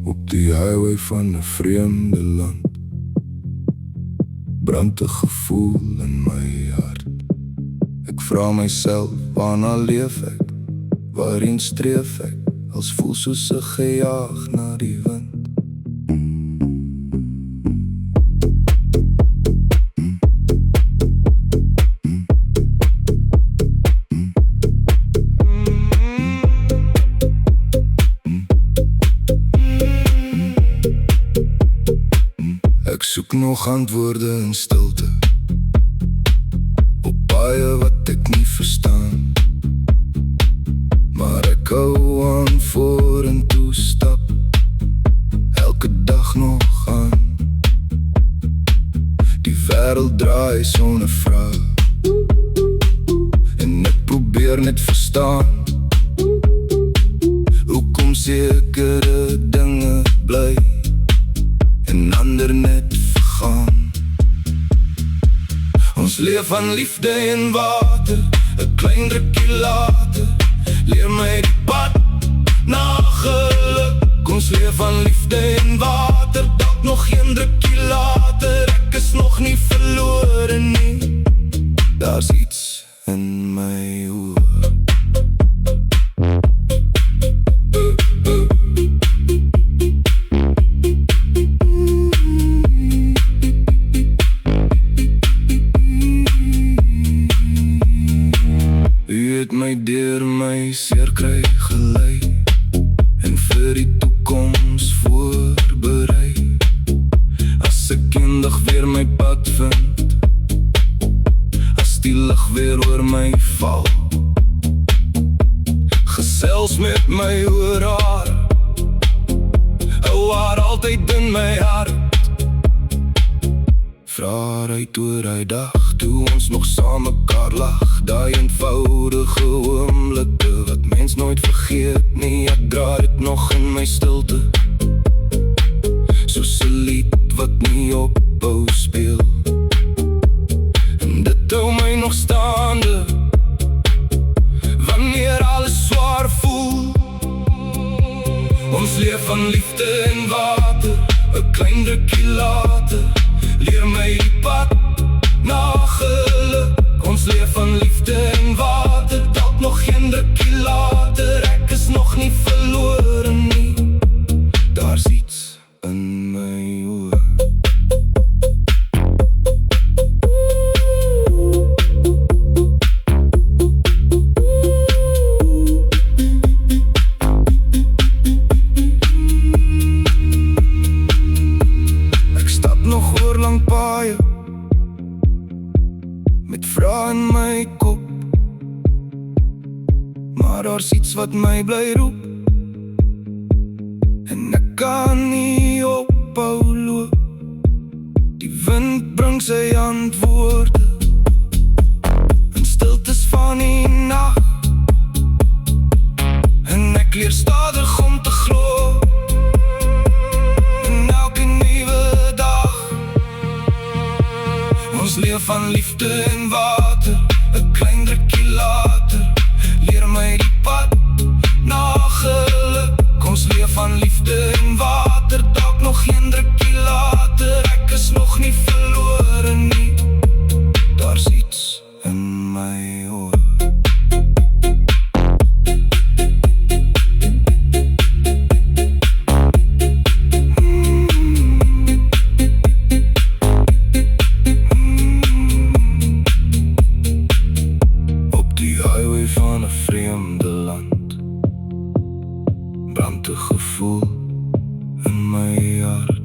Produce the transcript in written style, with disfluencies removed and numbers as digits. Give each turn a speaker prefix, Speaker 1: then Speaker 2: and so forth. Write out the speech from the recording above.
Speaker 1: Op die highway van 'n vreemde land brand 'n gevoel in my hart. Ek vra myself, waarna leef ek? Waarheen streef ek? Als voel soos 'n gejaag na die wind. Ek soek nog antwoorde in stilte op baie wat ek nie verstaan, maar ek hou aan vorentoe stap, elke dag nog aan. Die wêreld draai sonder vraag en ek probeer net verstaan hoekom sekere dinge bly en ander net vergaan. Ons leef van liefde en water, 'n klein drukkie later leer my die pad na geluk. Ons leef van liefde en water, dalk nog een drukkie later. Ek is nog nie verlore nie, daar's iets in my oor. My deur my seer kry gelei en vir die toekoms voorberei. As ek eendag weer my pad vind, as die lig weer oor my val, gesels met my oor haar, hou haar altyd in my hart. Vra uit oor hy dag toe ons nog saam mekaar lag, daai eenvoudige oomblikke wat mens nooit vergeet nie. Ek dra dit nog in my stilte, soos 'n lied wat nie ophou speel, en dit hou my nog staande wanneer alles swaar voel. Ons leef van liefde en water, 'n klein drukkie later leer my die pad na geluk. Ons leef van liefde en water, dalk nog geen drukkie later. Ek is nog nie verlore nie, daar's iets in my oor. Ek stap nog oor lang paaie met vrae in my kop, maar daar's iets wat my bly roep, en ek kan nie ophou loop. Die wind bring sy antwoorde in stiltes van die nag, en ek leer stadig om te glo in elke nuwe dag. Ons leef van liefde en water, 'n klein drukkie later leer my die pad na geluk. Ons leef van liefde en water, dalk nog geen drukkie later. Ek is nog nie verlore nie, daar's iets in my oor. Van 'n vreemde land brand 'n gevoel in my hart.